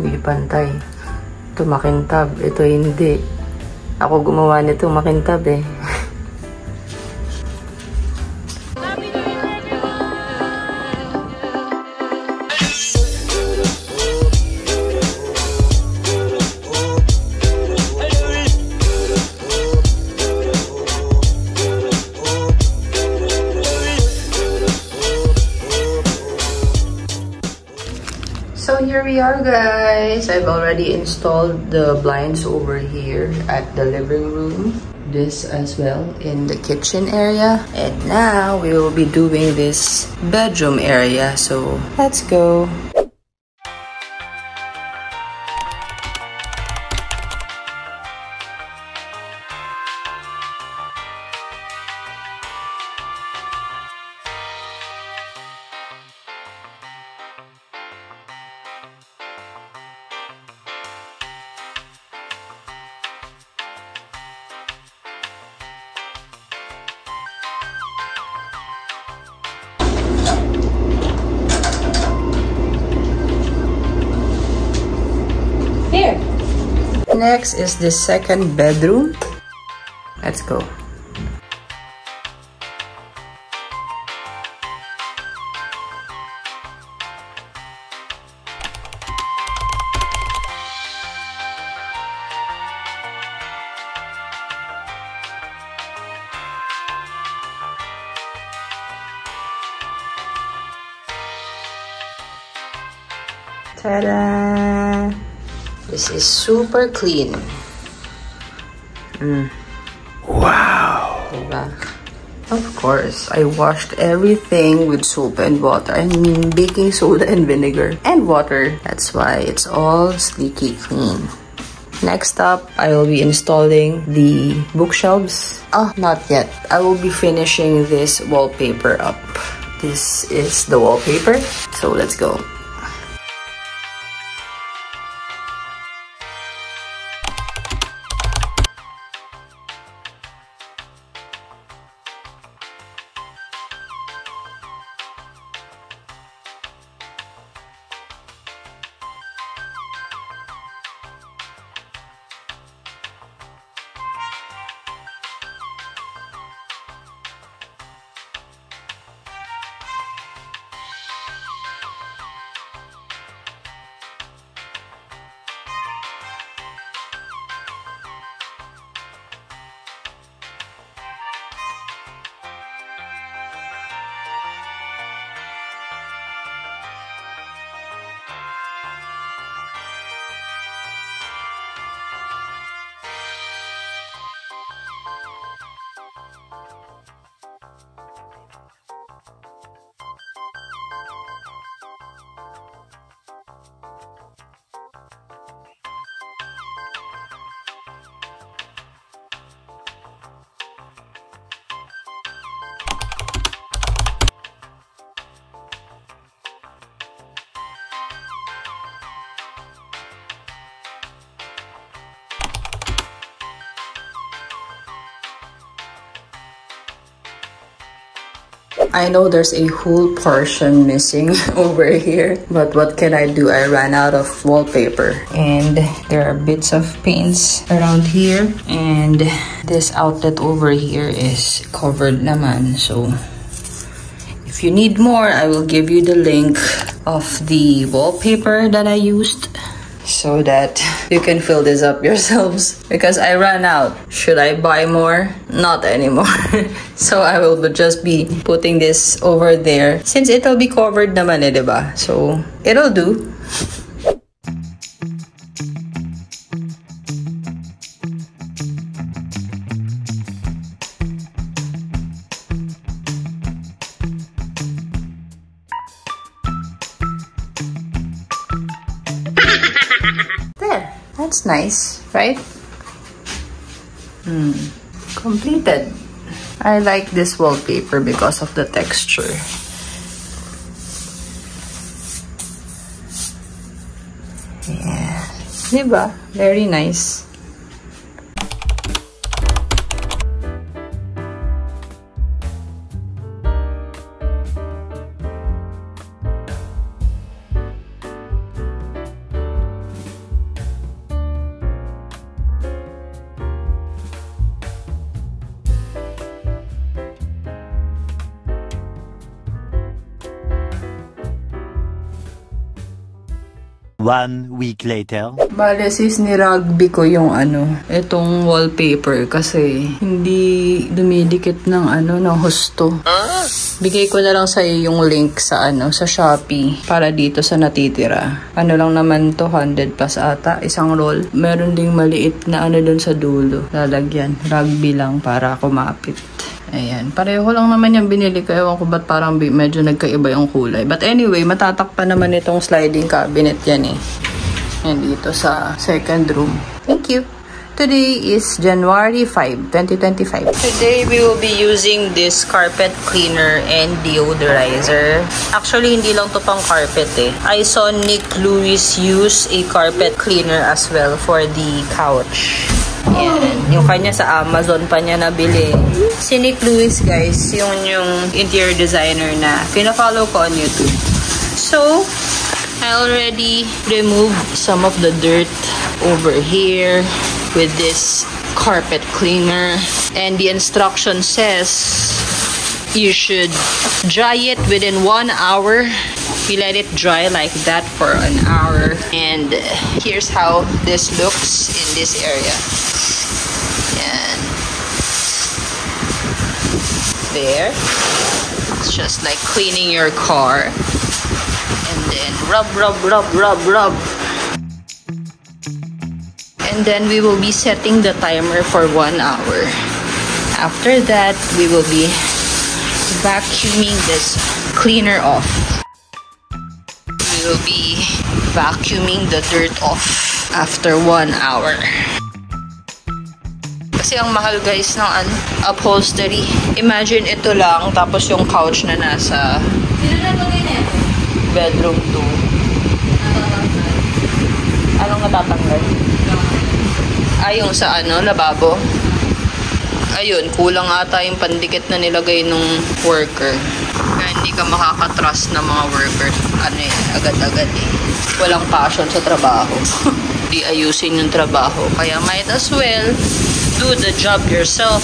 Hindi pantay. Ito makintab. Ito hindi. Ako gumawa nito makintab eh. So here we are, guys. I've already installed the blinds over here at the living room. This as well in the kitchen area. And now we will be doing this bedroom area. So let's go. Next is the second bedroom. Let's go. Ta-da! This is super clean. Wow! Diba? Of course, I washed everything with soap and water. I mean, baking soda and vinegar and water. That's why it's all sleeky clean. Next up, I will be installing the bookshelves. Oh, not yet. I will be finishing this wallpaper up. This is the wallpaper. So let's go. I know there's a whole portion missing over here, but what can I do? I ran out of wallpaper and there are bits of paints around here, and this outlet over here is covered naman. So if you need more, I will give you the link of the wallpaper that I used so that you can fill this up yourselves, because I ran out. Should I buy more? Not anymore. So I will just be putting this over there since it'll be covered naman eh, diba? So it'll do. There, that's nice, right? Completed. I like this wallpaper because of the texture. Yeah, diba? Very nice. 1 week later. Bale, sis, ni-rugby ko yung itong wallpaper kasi hindi dumidikit ng ng husto. Bigay ko na lang sa yung link sa sa Shopee para dito sa natitira. Lang naman to, 100 plus ata, isang roll. Meron ding maliit na dun sa dulo. Lalagyan, rugby lang para kumapit. Ayan. Pareho lang naman yung binili ko. Ewan ko ba't parang medyo nagkaiba yung kulay. But anyway, matatakpan naman itong sliding cabinet yan eh. Yan dito sa second room. Thank you. Today is January 5, 2025. Today we will be using this carpet cleaner and deodorizer. Actually, hindi lang to pang carpet eh. I saw Nick Lewis use a carpet cleaner as well for the couch. Yan. Yung kanya sa Amazon pa niya nabili. Si Nick Lewis, guys, yung interior designer na pina-follow ko on YouTube. So, I already removed some of the dirt over here with this carpet cleaner. And the instruction says you should dry it within 1 hour. You let it dry like that for an hour. And here's how this looks in this area. Yan. There. It's just like cleaning your car. And then rub, rub, rub, rub, rub. And then we will be setting the timer for 1 hour. After that, we will be vacuuming this cleaner off. We will be vacuuming the dirt off after 1 hour. Kasi ang mahal, guys, ng upholstery. Imagine ito lang, tapos yung couch na nasa bedroom 2. Anong natatanggal? Yung sa lababo. Ayun, kulang ata yung pandikit na nilagay nung worker. Kaya hindi ka makakatrust ng mga worker. Agad-agad eh. Walang passion sa trabaho. Di ayusin yung trabaho. Kaya might as well do the job yourself.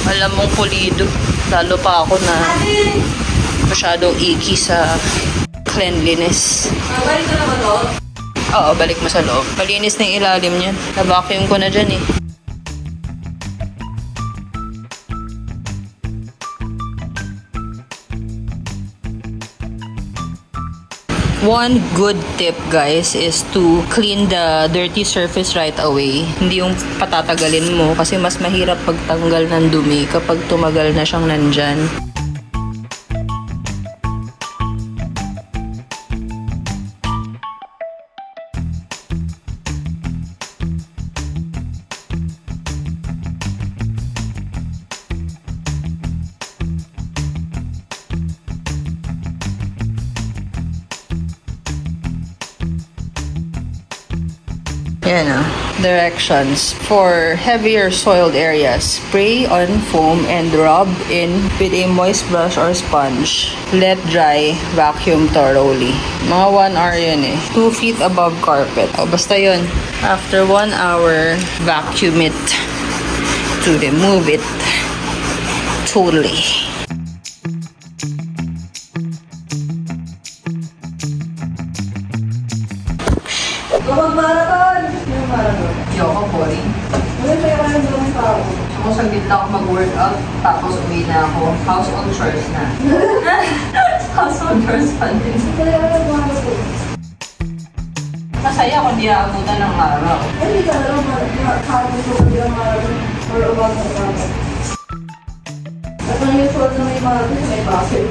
Alam mong pulido. Lalo pa ako na masyadong icky sa cleanliness. Balik ka na ba to? Oo, balik mo sa loob. Malinis na yung ilalim niyan. Na-vacuum ko na dyan eh. One good tip, guys, is to clean the dirty surface right away. Hindi yung patatagalin mo kasi mas mahirap pagtanggal ng dumi kapag tumagal na siyang nandyan. Yan directions. For heavier soiled areas, spray on foam and rub in with a moist brush or sponge. Let dry, vacuum thoroughly. Mga 1 hour yun eh. 2 feet above carpet. Basta yun. After 1 hour, vacuum it to remove it totally. Marathon! Yung marathon. Yoko, boring. Wala tayo kayo doon pa ako. Ako sa gitna ako mag-workout, tapos uwi na ako. Household chores na. Household chores pa din. Kaya kayo marathon. Masaya kung di aabutan ng araw. Hindi ka lang makakapon ko kung di ang marathon or about ng marathon. At ang usual na may marathon, may basket.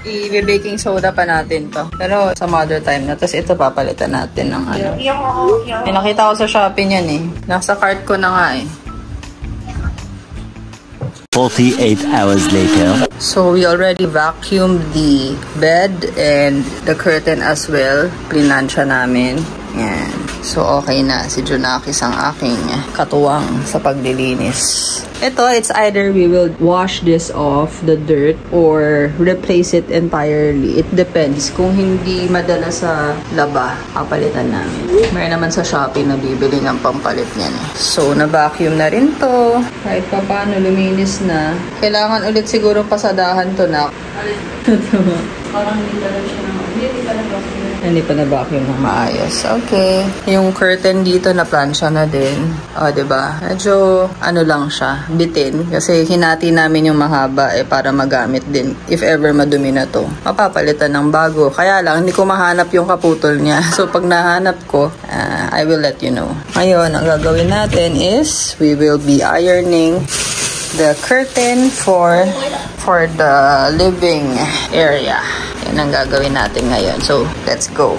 I-baking soda pa natin to. Pero some other time na. Tapos ito papalitan natin ng ano. Pinakita ko sa Shopee yan eh. Nasa cart ko na nga eh. 48 hours later. So we already vacuumed the bed and the curtain as well. Plinansya namin. Yan. So okay na. Si Junakis ang aking katuwang sa paglilinis. Ito, it's either we will wash this off, the dirt, or replace it entirely. It depends. Kung hindi madala sa laba, papalitan namin. Mayroon naman sa Shopee na bibili ng pampalit niyan. So, na-vacuum na rin to. Kahit pa paano, luminis na. Kailangan ulit siguro pasadahan to na. Parang hindi talaga siya Hindi pa na-vacuum ng maayos. Okay. Yung curtain dito na plansya na din. O, diba? Medyo, ano lang siya, bitin. Kasi hinati namin yung mahaba para magamit din. If ever madumi na to. Mapapalitan ng bago. Kaya lang, hindi ko mahanap yung kaputol niya. So, pag nahanap ko, I will let you know. Ngayon, ang gagawin natin is, we will be ironing the curtain for the living area. Yan ang gagawin natin ngayon. So, let's go.